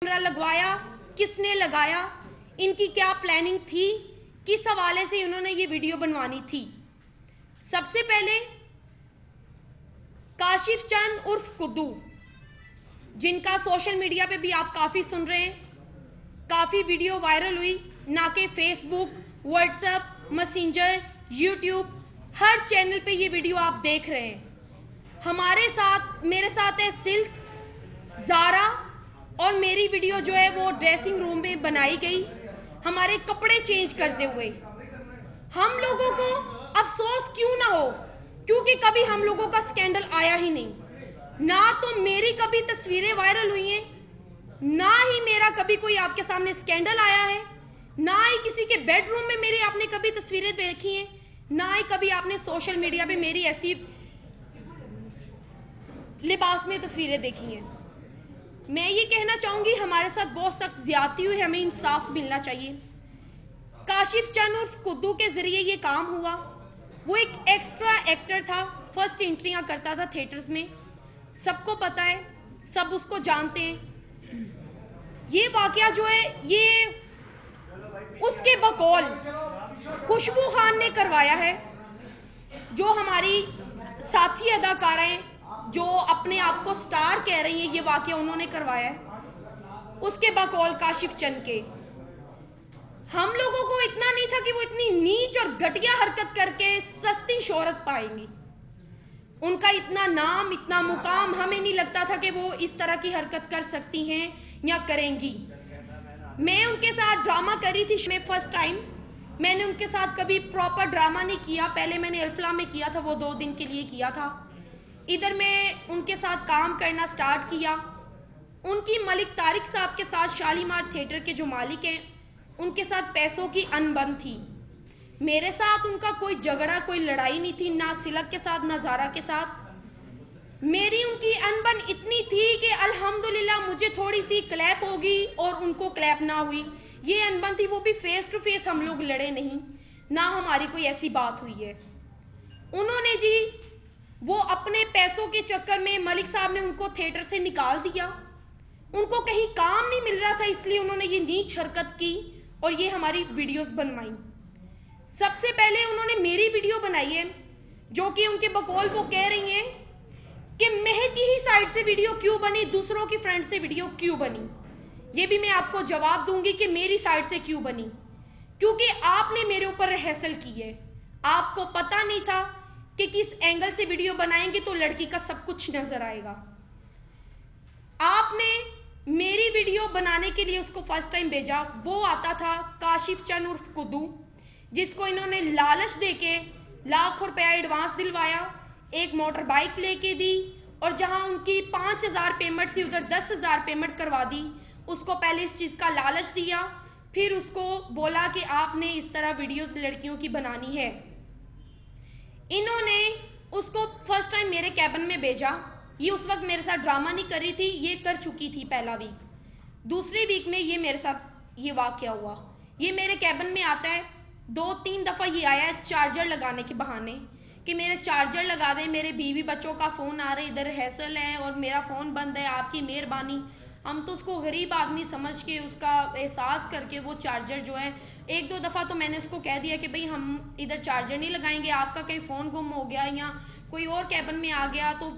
Camera लगवाया, किसने लगाया, इनकी क्या प्लानिंग थी, किस हवाले से इन्होंने ये वीडियो बनवानी थी। सबसे पहले काशिफ चंद उर्फ कुद्दू, जिनका सोशल मीडिया पे भी आप काफ़ी सुन रहे हैं, काफ़ी वीडियो वायरल हुई, ना कि फेसबुक, व्हाट्सएप, मैसेंजर, यूट्यूब, हर चैनल पे ये वीडियो आप देख रहे हैं। हमारे साथ, मेरे साथ है सिल्क, ज़ारा, और मेरी वीडियो जो है वो ड्रेसिंग रूम में बनाई गई, हमारे कपड़े चेंज करते हुए। हम लोगों को अफसोस क्यों ना हो, क्योंकि कभी हम लोगों का स्कैंडल आया ही नहीं। ना तो मेरी कभी तस्वीरें वायरल हुई हैं, ना ही मेरा कभी कोई आपके सामने स्कैंडल आया है, ना ही किसी के बेडरूम में मेरी आपने कभी तस्वीरें देखी हैं, ना ही कभी आपने सोशल मीडिया पे मेरी ऐसी लिबास में तस्वीरें देखी हैं। मैं ये कहना चाहूंगी, हमारे साथ बहुत सख्त ज्यादती हुई, हमें इंसाफ मिलना चाहिए। काशिफ चंद उर्फ कुद्दू के जरिए ये काम हुआ। वो एक एक्स्ट्रा एक्टर था, फर्स्ट एंट्रियां करता था थिएटर्स में, सबको पता है, सब उसको जानते हैं। ये वाकया जो है ये उसके बकौल खुशबू खान ने करवाया है, जो हमारी साथी अदाकारा हैं, जो अपने आप को स्टार कह रही हैं, ये वाकया उन्होंने करवाया है उसके बकौल काशिफ चंद के। हम लोगों को इतना नहीं था कि वो इतनी नीच और घटिया हरकत करके सस्ती शोहरत पाएंगी। उनका इतना नाम, इतना मुकाम, हमें नहीं लगता था कि वो इस तरह की हरकत कर सकती हैं या करेंगी। मैं उनके साथ ड्रामा करी थी, मैं फर्स्ट टाइम मैंने उनके साथ कभी प्रॉपर ड्रामा नहीं किया। पहले मैंने अल्फला में किया था, वो 2 दिन के लिए किया था। इधर मैं उनके साथ काम करना स्टार्ट किया। उनकी मलिक तारिक साहब के साथ, शालीमार थिएटर के जो मालिक हैं, उनके साथ पैसों की अनबन थी। मेरे साथ उनका कोई झगड़ा, कोई लड़ाई नहीं थी, ना सिलक के साथ ना ज़ारा के साथ। मेरी उनकी अनबन इतनी थी कि अल्हम्दुलिल्लाह मुझे थोड़ी सी क्लैप होगी और उनको क्लैप ना हुई, ये अनबन थी। वो भी फेस टू फेस हम लोग लड़े नहीं, ना हमारी कोई ऐसी बात हुई है। उन्होंने जी वो अपने पैसों के चक्कर में, मलिक साहब ने उनको थिएटर से निकाल दिया। उनको कहीं काम नहीं मिल रहा था, इसलिए उन्होंने ये नीच हरकत की और ये हमारी वीडियोस बनवाई। सबसे पहले उन्होंने मेरी वीडियो बनाई है, जो कि उनके बकौल वो कह रही हैं कि महक की ही साइड से वीडियो क्यों बनी, दूसरों की फ्रेंड से वीडियो क्यों बनी। ये भी मैं आपको जवाब दूंगी कि मेरी साइड से क्यों बनी, क्योंकि आपने मेरे ऊपर रिहर्सल की है। आपको पता नहीं था कि किस एंगल से वीडियो बनाएंगे तो लड़की का सब कुछ नजर आएगा। आपने मेरी वीडियो बनाने के लिए उसको फर्स्ट टाइम भेजा, वो आता था काशिफ चंद उर्फ कुद्दू, जिसको इन्होंने लालच देके लाखों रुपया एडवांस दिलवाया, एक मोटर बाइक लेके दी, और जहां उनकी 5,000 पेमेंट थी उधर 10,000 पेमेंट करवा दी। उसको पहले इस चीज़ का लालच दिया, फिर उसको बोला कि आपने इस तरह वीडियोस लड़कियों की बनानी है। इन्होंने उसको फर्स्ट टाइम मेरे कैबिन में भेजा। ये उस वक्त मेरे साथ ड्रामा नहीं कर रही थी, ये कर चुकी थी पहला वीक। दूसरे वीक में ये मेरे साथ ये वाकया हुआ। ये मेरे कैबिन में आता है, 2-3 दफ़ा ये आया है चार्जर लगाने के बहाने कि मेरे चार्जर लगा दें, मेरे बीवी बच्चों का फ़ोन आ रहा है, इधर हैसल है और मेरा फ़ोन बंद है, आपकी मेहरबानी। हम तो उसको गरीब आदमी समझ के, उसका एहसास करके वो चार्जर जो है, 1-2 दफ़ा तो मैंने उसको कह दिया कि भाई हम इधर चार्जर नहीं लगाएंगे, आपका कहीं फ़ोन गुम हो गया या कोई और कैबिन में आ गया तो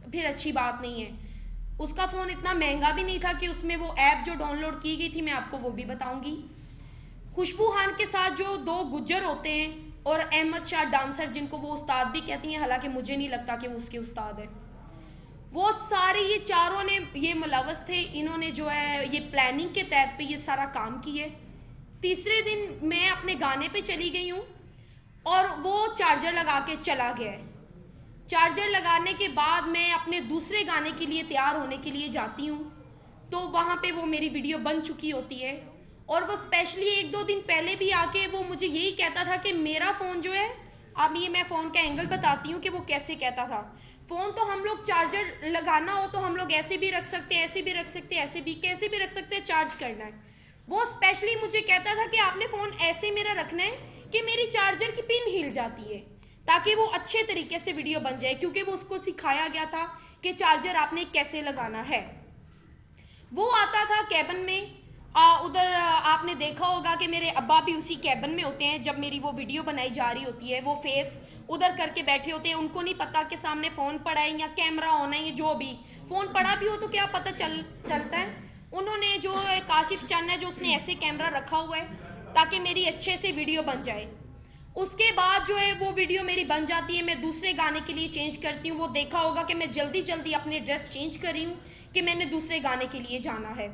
फिर अच्छी बात नहीं है। उसका फ़ोन इतना महंगा भी नहीं था कि उसमें वो ऐप जो डाउनलोड की गई थी, मैं आपको वो भी बताऊंगी। खुशबू खान के साथ जो 2 गुज्जर होते हैं और अहमद शाह डांसर, जिनको वो उस्ताद भी कहती हैं, हालांकि मुझे नहीं लगता कि वो उसके उस्ताद है, वो सारे ये चारों ने ये मुलव्वस थे। इन्होंने जो है ये प्लानिंग के तहत पे ये सारा काम किए। तीसरे दिन मैं अपने गाने पे चली गई हूँ और वो चार्जर लगा के चला गया है। चार्जर लगाने के बाद मैं अपने दूसरे गाने के लिए तैयार होने के लिए जाती हूँ, तो वहाँ पे वो मेरी वीडियो बन चुकी होती है। और वो स्पेशली 1-2 दिन पहले भी आके वो मुझे यही कहता था कि मेरा फ़ोन जो है, अब ये मैं फ़ोन का एंगल बताती हूँ कि वो कैसे कहता था। फ़ोन तो हम लोग चार्जर लगाना हो तो हम लोग ऐसे भी रख सकते हैं, ऐसे भी रख सकते हैं, ऐसे भी कैसे भी रख सकते हैं, चार्ज करना है। वो स्पेशली मुझे कहता था कि आपने फ़ोन ऐसे मेरा रखना है कि मेरी चार्जर की पिन हिल जाती है, ताकि वो अच्छे तरीके से वीडियो बन जाए, क्योंकि वो उसको सिखाया गया था कि चार्जर आपने कैसे लगाना है। वो आता था कैबिन में। उधर आपने देखा होगा कि मेरे अब्बा भी उसी कैबिन में होते हैं जब मेरी वो वीडियो बनाई जा रही होती है। वो फेस उधर करके बैठे होते हैं, उनको नहीं पता कि सामने फ़ोन पड़ा है या कैमरा ऑन है या जो भी। फ़ोन पड़ा भी हो तो क्या पता चलता है। उन्होंने जो काशिफ चंद है जो उसने ऐसे कैमरा रखा हुआ है ताकि मेरी अच्छे से वीडियो बन जाए। उसके बाद जो है वो वीडियो मेरी बन जाती है, मैं दूसरे गाने के लिए चेंज करती हूँ। वो देखा होगा कि मैं जल्दी जल्दी अपनी ड्रेस चेंज कर रही हूँ कि मैंने दूसरे गाने के लिए जाना है।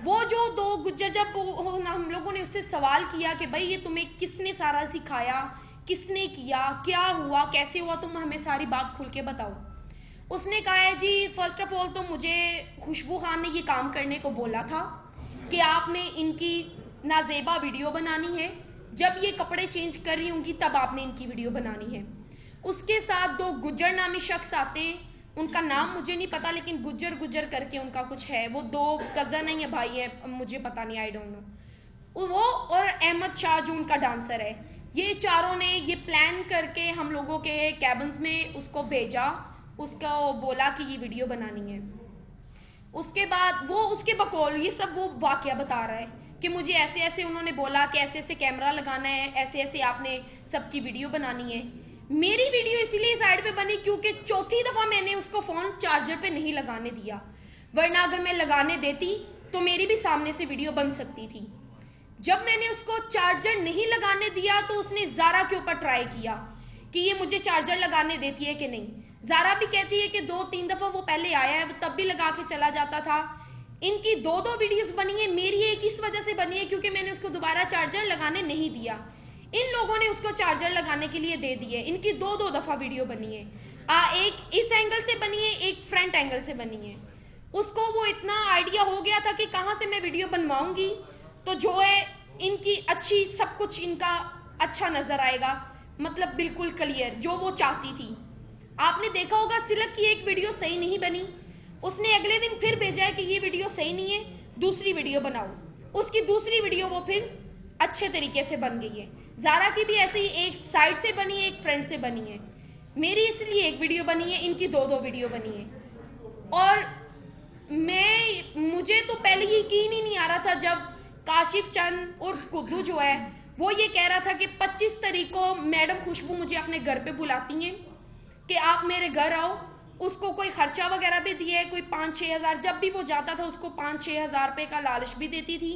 वो जो दो गुज्जर, जब हम लोगों ने उससे सवाल किया कि भाई ये तुम्हें किसने सारा सिखाया, किसने किया, क्या हुआ, कैसे हुआ, तुम हमें सारी बात खुल के बताओ। उसने कहा है जी फर्स्ट ऑफ ऑल तो मुझे खुशबू खान ने ये काम करने को बोला था कि आपने इनकी नाजेबा वीडियो बनानी है, जब ये कपड़े चेंज कर रही होंगी तब आपने इनकी वीडियो बनानी है। उसके साथ दो गुज्जर नामी शख्स आते हैं, उनका नाम मुझे नहीं पता लेकिन गुज्जर गुज्जर करके उनका कुछ है। वो दो कज़न है या भाई है, मुझे पता नहीं, आई डोंट नो। वो और अहमद शाह जो उनका डांसर है, ये चारों ने ये प्लान करके हम लोगों के कैबिन्स में उसको भेजा, उसको बोला कि ये वीडियो बनानी है। उसके बाद वो उसके बकौल ये सब वो वाकया बता रहा है कि मुझे ऐसे ऐसे उन्होंने बोला कि ऐसे ऐसे कैमरा लगाना है, ऐसे ऐसे आपने सबकी वीडियो बनानी है। मेरी वीडियो इसलिए साइड पे बनी क्योंकि चौथी दफ़ा मैंने उसको फ़ोन चार्जर पे नहीं लगाने दिया, वरना अगर मैं लगाने देती तो मेरी भी सामने से वीडियो बन सकती थी। जब मैंने उसको चार्जर नहीं लगाने दिया तो उसने ज़ारा के ऊपर ट्राई किया कि ये मुझे चार्जर लगाने देती है कि नहीं। ज़ारा भी कहती है कि 2-3 दफ़ा वो पहले आया है, तब भी लगा के चला जाता था। इनकी दो वीडियोस बनी है, मेरी एक इस वजह से बनी है क्योंकि मैंने उसको दोबारा चार्जर लगाने नहीं दिया। इन लोगों ने उसको चार्जर लगाने के लिए दे दिए। इनकी दो दफ़ा वीडियो बनी है, एक इस एंगल से बनी है, एक फ्रंट एंगल से बनी है। उसको वो इतना आइडिया हो गया था कि कहाँ से मैं वीडियो बनवाऊंगी तो जो है इनकी अच्छी, सब कुछ इनका अच्छा नजर आएगा, मतलब बिल्कुल क्लियर जो वो चाहती थी। आपने देखा होगा सिलक की एक वीडियो सही नहीं बनी, उसने अगले दिन फिर भेजा है कि ये वीडियो सही नहीं है, दूसरी वीडियो बनाओ। उसकी दूसरी वीडियो वो फिर अच्छे तरीके से बन गई है। ज़ारा की भी ऐसे ही एक साइड से बनी है, एक फ्रंट से बनी है। मेरी इसलिए एक वीडियो बनी है, इनकी दो वीडियो बनी है। और मुझे तो पहले ही यकीन ही नहीं आ रहा था जब काशिफ चंद और कुद्दू जो है वो ये कह रहा था कि 25 तारीख को मैडम खुशबू मुझे अपने घर पे बुलाती हैं कि आप मेरे घर आओ। उसको कोई खर्चा वगैरह भी दिया है, कोई 5-6 हज़ार, जब भी वो जाता था उसको 5-6 हज़ार रुपये का लालच भी देती थी।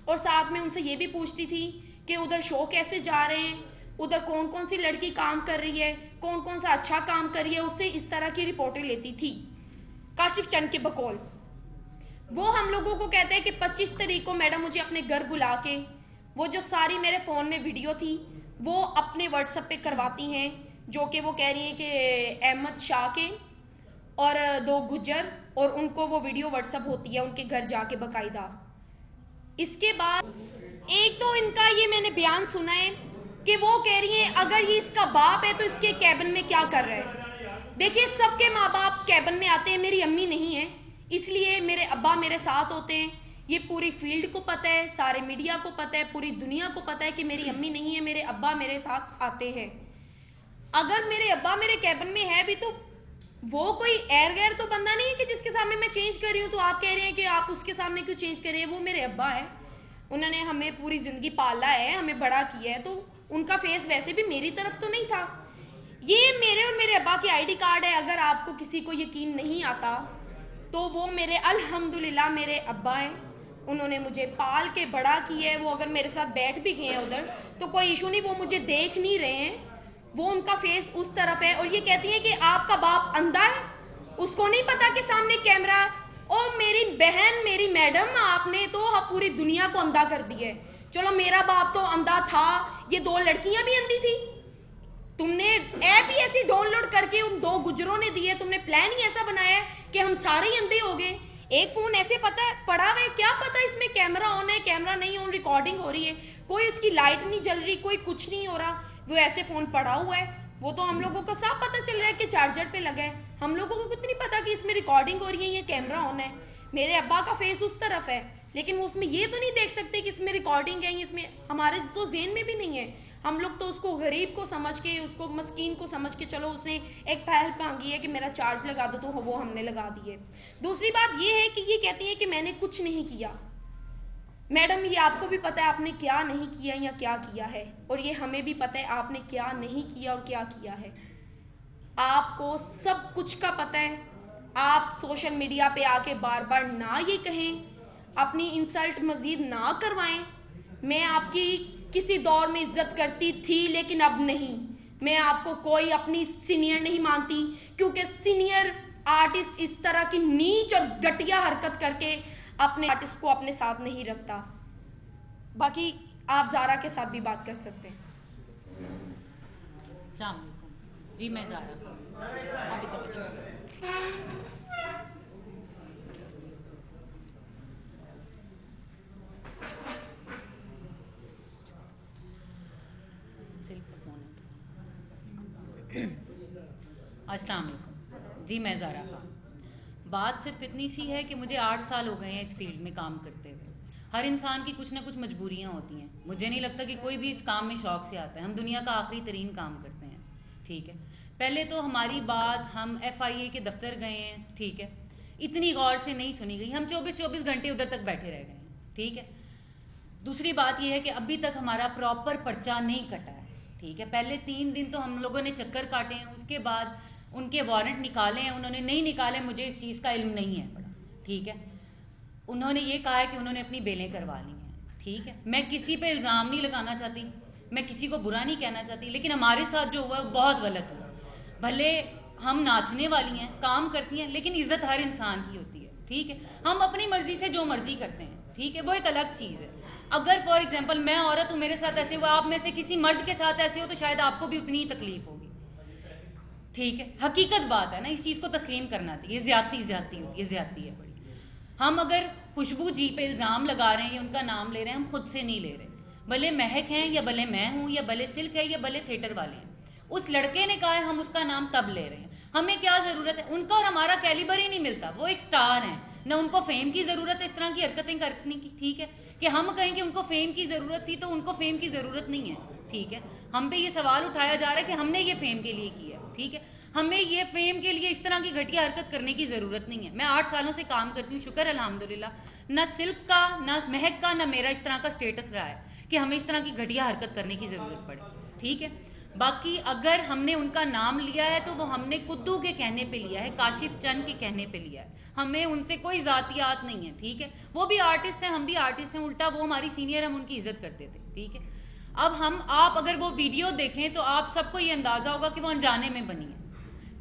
और साथ में उनसे ये भी पूछती थी कि उधर शो कैसे जा रहे हैं, उधर कौन कौन सी लड़की काम कर रही है, कौन कौन सा अच्छा काम कर रही है, उससे इस तरह की रिपोर्टें लेती थी काशिफ चंद के बकौल। वो हम लोगों को कहते हैं कि 25 तारीख को मैडम मुझे अपने घर बुला के वो जो सारी मेरे फ़ोन में वीडियो थी वो अपने व्हाट्सएप पे करवाती हैं, जो कि वो कह रही हैं कि अहमद शाह के और दो गुज्जर, और उनको वो वीडियो व्हाट्सएप होती है उनके घर जाके बाकायदा। इसके बाद एक तो इनका ये मैंने बयान सुना है कि वो कह रही हैं अगर ये इसका बाप है तो इसके कैबिन में क्या कर रहा है। देखिए सबके माँ बाप कैबिन में आते हैं, मेरी अम्मी नहीं है, इसलिए मेरे अब्बा मेरे साथ होते हैं। ये पूरी फील्ड को पता है, सारे मीडिया को पता है, पूरी दुनिया को पता है कि मेरी अम्मी नहीं है, मेरे अब्बा मेरे साथ आते हैं। अगर मेरे अब्बा मेरे कैबिन में है भी तो वो कोई एर गैर तो बंदा नहीं है कि जिसके सामने मैं चेंज कर रही हूँ तो आप कह रहे हैं कि आप उसके सामने क्यों चेंज कर रहे हैं। वो मेरे अब्बा है, उन्होंने हमें पूरी ज़िंदगी पाला है, हमें बड़ा किया है, तो उनका फेस वैसे भी मेरी तरफ तो नहीं था। ये मेरे और मेरे अब्बा के आईडी कार्ड है। अगर आपको किसी को यकीन नहीं आता तो वो मेरे अल्हम्दुलिल्लाह मेरे अब्बा हैं, उन्होंने मुझे पाल के बड़ा किया है। वो अगर मेरे साथ बैठ भी गए हैं उधर तो कोई इशू नहीं, वो मुझे देख नहीं रहे हैं, वो उनका फेस उस तरफ है। और ये कहती है कि आपका बाप अंधा है, उसको नहीं पता कि सामने कैमरा। और मेरी बहन, मेरी मैडम, आपने तो पूरी दुनिया को अंधा कर दिया है। चलो मेरा बाप तो अंधा था, ये दो लड़कियां भी अंधी थी, तुमने ऐप ही ऐसी डाउनलोड करके उन दो गुजरों ने दिए, तुमने प्लान ही ऐसा बनाया कि हम सारे ही अंधे हो गए। एक फोन ऐसे पड़ा हुआ है, क्या पता इसमें कैमरा ऑन है, कैमरा नहीं ऑन, रिकॉर्डिंग हो रही है, कोई उसकी लाइट नहीं जल रही, कोई कुछ नहीं हो रहा, वो ऐसे फोन पड़ा हुआ है। वो तो हम लोगों को साफ पता चल रहा है कि चार्जर पे लगा है, हम लोगों को कुछ नहीं पता कि इसमें रिकॉर्डिंग हो रही है, ये कैमरा ऑन है। मेरे अब्बा का फेस उस तरफ है, लेकिन वो उसमें ये तो नहीं देख सकते कि इसमें रिकॉर्डिंग है, इसमें हमारे तो जेहन में भी नहीं है। हम लोग तो उसको गरीब को समझ के, उसको मस्कीन को समझ के, चलो उसने एक पहल मांगी है कि मेरा चार्ज लगा दो, तो वो हमने लगा दिए। दूसरी बात ये है कि ये कहती है कि मैंने कुछ नहीं किया। मैडम, ये आपको भी पता है आपने क्या नहीं किया या क्या किया है, और ये हमें भी पता है आपने क्या नहीं किया और क्या किया है। आपको सब कुछ का पता है। आप सोशल मीडिया पे आके बार बार ना ये कहें, अपनी इंसल्ट मजीद ना करवाएं। मैं आपकी किसी दौर में इज्जत करती थी, लेकिन अब नहीं। मैं आपको कोई अपनी सीनियर नहीं मानती, क्योंकि सीनियर आर्टिस्ट इस तरह की नीच और घटिया हरकत करके अपने आर्टिस्ट को अपने साथ नहीं रखता। बाकी आप ज़ारा के साथ भी बात कर सकते हैं। अस्सलाम वालेकुम जी, मैं ज़ारा। अस्सलाम वालेकुम जी, मैं ज़ारा खान। बात सिर्फ इतनी सी है कि मुझे 8 साल हो गए हैं इस फील्ड में काम करते हुए। हर इंसान की कुछ ना कुछ मजबूरियां होती हैं। मुझे नहीं लगता कि कोई भी इस काम में शौक से आता है। हम दुनिया का आखिरी तरीन काम करते हैं, ठीक है। पहले तो हमारी बात, हम FIA के दफ्तर गए हैं, ठीक है, इतनी गौर से नहीं सुनी गई। हम 24 घंटे उधर तक बैठे रह गए हैं, ठीक है। दूसरी बात यह है कि अभी तक हमारा प्रॉपर पर्चा नहीं कटा है, ठीक है। पहले 3 दिन तो हम लोगों ने चक्कर काटे हैं, उसके बाद उनके वारंट निकाले हैं, उन्होंने नहीं निकाले, मुझे इस चीज़ का इल्म नहीं है बड़ा, ठीक है। उन्होंने ये कहा है कि उन्होंने अपनी बेलें करवा ली हैं, ठीक है। मैं किसी पे इल्ज़ाम नहीं लगाना चाहती, मैं किसी को बुरा नहीं कहना चाहती, लेकिन हमारे साथ जो हुआ बहुत गलत हुआ। भले हम नाचने वाली हैं, काम करती हैं, लेकिन इज्जत हर इंसान की होती है, ठीक है। हम अपनी मर्जी से जो मर्जी करते हैं, ठीक है, वो एक अलग चीज़ है। अगर फॉर एग्जाम्पल मैं औरत हूँ, मेरे साथ ऐसे हुआ, आप में से किसी मर्द के साथ ऐसे हो, तो शायद आपको भी उतनी ही तकलीफ होगी, ठीक है। हकीकत बात है ना, इस चीज़ को तस्लीम करना चाहिए। ज्यादती होती है, ज्यादती है बड़ी। हम अगर खुशबू जी पे इल्ज़ाम लगा रहे हैं या उनका नाम ले रहे हैं, हम खुद से नहीं ले रहे। भले महक हैं या भले मैं हूँ या भले सिल्क है या भले थिएटर वाले हैं, उस लड़के ने कहा है, हम उसका नाम तब ले रहे हैं। हमें क्या ज़रूरत है? उनका और हमारा कैलिबर ही नहीं मिलता। वो एक स्टार हैं, ना उनको फेम की ज़रूरत है इस तरह की हरकतें करने की, ठीक है। कि हम कहें कि उनको फेम की ज़रूरत थी, तो उनको फेम की ज़रूरत नहीं है, ठीक है। हम पे ये सवाल उठाया जा रहा है कि हमने ये फेम के लिए किया, ठीक है। हमें ये फेम के लिए इस तरह की घटिया हरकत करने की ज़रूरत नहीं है। मैं 8 सालों से काम करती हूँ, शुक्र अल्हम्दुलिल्लाह। ना सिल्क का, ना महक का, ना मेरा इस तरह का स्टेटस रहा है कि हमें इस तरह की घटिया हरकत करने की ज़रूरत पड़े, ठीक है। बाकी अगर हमने उनका नाम लिया है तो वो हमने कुद्दू के कहने पे लिया है, काशिफ चंद के कहने पे लिया है। हमें उनसे कोई ज़ातियात नहीं है, ठीक है। वो भी आर्टिस्ट हैं, हम भी आर्टिस्ट हैं। उल्टा वो हमारी सीनियर, हम उनकी इज्जत करते थे, ठीक है। अब आप अगर वो वीडियो देखें तो आप सबको ये अंदाज़ा होगा कि वो अनजाने में बनी है।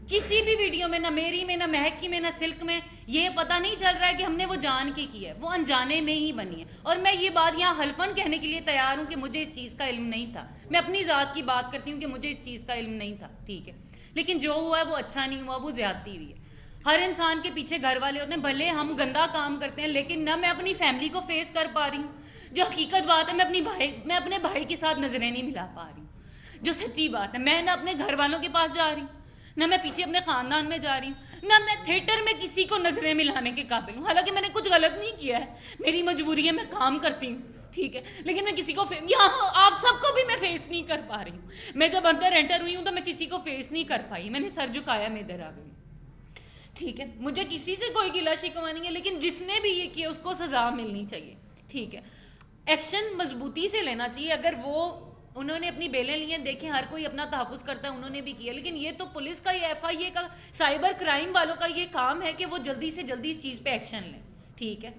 किसी भी वीडियो में, ना मेरी में, ना महक की में, ना सिल्क में, ये पता नहीं चल रहा है कि हमने वो जान के किया है। वो अनजाने में ही बनी है। और मैं ये बात यहाँ हल्फन कहने के लिए तैयार हूँ कि मुझे इस चीज़ का इल्म नहीं था। मैं अपनी ज़ात की बात करती हूँ कि मुझे इस चीज़ का इल्म नहीं था, ठीक है। लेकिन जो हुआ है वो अच्छा नहीं हुआ, वो ज्यादती हुई है। हर इंसान के पीछे घर वाले होते हैं। भले हम गंदा काम करते हैं, लेकिन ना मैं अपनी फैमिली को फेस कर पा रही हूँ। जो हकीकत बात है, मैं अपने भाई के साथ नजरें नहीं मिला पा रही हूँ। जो सच्ची बात है, मैं ना अपने घर वालों के पास जा रही हूँ, ना मैं पीछे अपने खानदान में जा रही हूँ, ना मैं थिएटर में किसी को नजरें मिलाने के काबिल हूँ। हालांकि मैंने कुछ गलत नहीं किया है, मेरी मजबूरी है, मैं काम करती हूँ, ठीक है। लेकिन मैं किसी को यहाँ आप सबको भी मैं फेस नहीं कर पा रही हूँ। मैं जब अंदर एंटर हुई हूँ तो मैं किसी को फेस नहीं कर पाई। मैंने सर झुकाया, मैं इधर आ गई, ठीक है। मुझे किसी से कोई गिला शिकवा नहीं है, लेकिन जिसने भी ये किया उसको सजा मिलनी चाहिए, ठीक है। एक्शन मजबूती से लेना चाहिए। अगर वो उन्होंने अपनी बेलें ली हैं, देखें हर कोई अपना तहफ़्फ़ुज़ करता है, उन्होंने भी किया। लेकिन ये तो पुलिस का, ये FIA का, साइबर क्राइम वालों का ये काम है कि वो जल्दी से जल्दी इस चीज़ पे एक्शन लें, ठीक है।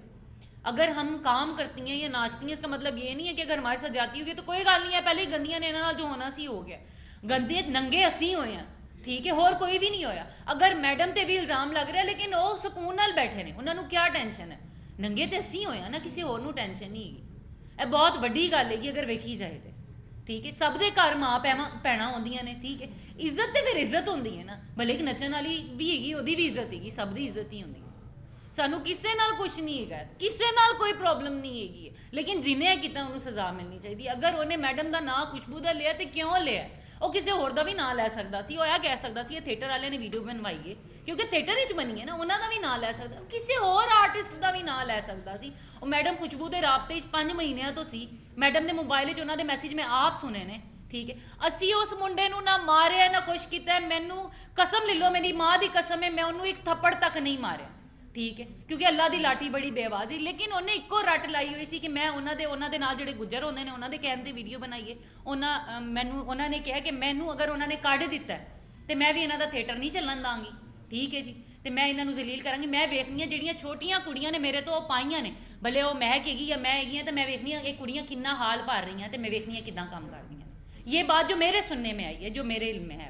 अगर हम काम करती हैं या नाचती हैं, इसका मतलब ये नहीं है कि अगर हमारे साथ जाती होगी तो कोई गल नहीं है, पहले ही गंदियां ने ना जो होना सी हो गया। गंदे नंगे असी होए हैं, ठीक है, और कोई भी नहीं होया। अगर मैडम ते भी इल्जाम लग रहा है, लेकिन वो सुकून नाल बैठे ने, उन्होंने क्या टेंशन है? नंगे ते असी होया ना, किसी होर नूं टेंशन नहीं है। यह बहुत वड्डी गल है अगर वेखी जाए तो, ठीक है। सब दे घर मां भैणां आउंदियां ने, ठीक है। इज्जत तो फिर इज्जत होंदी है ना। भले एक नचन वाली भी हैगी, ओहदी भी इज्जत हैगी, सब दी इज्जत ही होंदी है। सानू किसे नाल कुछ नहीं है, किसे नाल कोई प्रॉब्लम नहीं हैगी, लेकिन जिन्हें किता उन्हें सजा मिलनी चाहिए। अगर उन्हें मैडम का नाम खुशबू का लिया तो क्यों लिया? ਉਹ ਕਿਸੇ ਹੋਰ ਦਾ ਵੀ ਨਾਂ ਲੈ ਸਕਦਾ ਸੀ, ਉਹ ਇਹ ਕਹਿ ਸਕਦਾ ਸੀ ਇਹ ਥੀਏਟਰ ਵਾਲਿਆਂ ਨੇ ਵੀਡੀਓ ਬਣਵਾਈ ਹੈ ਕਿਉਂਕਿ ਥੀਏਟਰ ਵਿੱਚ ਬਣੀ ਹੈ ਨਾ, ਉਹਨਾਂ ਦਾ ਵੀ ਨਾਂ ਲੈ ਸਕਦਾ, ਕਿਸੇ ਹੋਰ ਆਰਟਿਸਟ ਦਾ ਵੀ ਨਾਂ ਲੈ ਸਕਦਾ ਸੀ। ਉਹ ਮੈਡਮ ਖੁਸ਼ਬੂ ਦੇ ਰਾਬਤੇ 'ਚ 5 ਮਹੀਨਿਆਂ ਤੋਂ ਸੀ, ਮੈਡਮ ਦੇ ਮੋਬਾਈਲ 'ਚ ਉਹਨਾਂ ਦੇ ਮੈਸੇਜ ਮੈਂ ਆਪ ਸੁਣੇ ਨੇ, ਠੀਕ ਹੈ। ਅਸੀਂ ਉਸ ਮੁੰਡੇ ਨੂੰ ਨਾ ਮਾਰਿਆ ਨਾ ਕੁਛ ਕੀਤਾ, ਮੈਨੂੰ ਕਸਮ ਲੈ ਲਓ, ਮੇਰੀ ਮਾਂ ਦੀ ਕਸਮ ਹੈ, ਮੈਂ ਉਹਨੂੰ ਇੱਕ ਥੱਪੜ ਤੱਕ ਨਹੀਂ ਮਾਰਿਆ, ਠੀਕ ਹੈ, ਕਿਉਂਕਿ ਅੱਲਾ ਦੀ ਲਾਠੀ ਬੜੀ ਬੇਆਵਾਜ਼ੀ। ਲੇਕਿਨ ਉਹਨੇ ਇੱਕੋ ਰੱਟ ਲਾਈ ਹੋਈ ਸੀ ਕਿ ਮੈਂ ਉਹਨਾਂ ਦੇ ਨਾਲ ਜਿਹੜੇ ਗੁੱਜਰ ਹੁੰਦੇ ਨੇ ਉਹਨਾਂ ਦੇ ਕਹਿਣ ਤੇ ਵੀਡੀਓ ਬਣਾਈਏ। ਉਹਨਾਂ ਨੇ ਕਿਹਾ ਕਿ ਮੈਨੂੰ ਅਗਰ ਉਹਨਾਂ ਨੇ ਕੱਢ ਦਿੱਤਾ ਤੇ ਮੈਂ ਵੀ ਇਹਨਾਂ ਦਾ ਥੀਏਟਰ ਨਹੀਂ ਚੱਲਣ ਦਾਂਗੀ, ਠੀਕ ਹੈ ਜੀ, ਤੇ ਮੈਂ ਇਹਨਾਂ ਨੂੰ ਜ਼ਲੀਲ ਕਰਾਂਗੀ। ਮੈਂ ਵੇਖਣੀ ਆ ਜਿਹੜੀਆਂ ਛੋਟੀਆਂ ਕੁੜੀਆਂ ਨੇ ਮੇਰੇ ਤੋਂ ਉਹ ਪਾਈਆਂ ਨੇ, ਭਲੇ ਉਹ ਮਹਿਕ ਹੈਗੀ ਜਾਂ ਮੈਂ ਹੈਗੀ ਆ, ਤੇ ਮੈਂ ਵੇਖਣੀ ਆ ਇਹ ਕੁੜੀਆਂ ਕਿੰਨਾ ਹਾਲ ਭਰ ਰਹੀਆਂ, ਤੇ ਮੈਂ ਵੇਖਣੀ ਆ ਕਿੱਦਾਂ ਕੰਮ ਕਰਦੀਆਂ। ये बात जो मेरे सुनने में आई है, जो मेरे इल्म में है।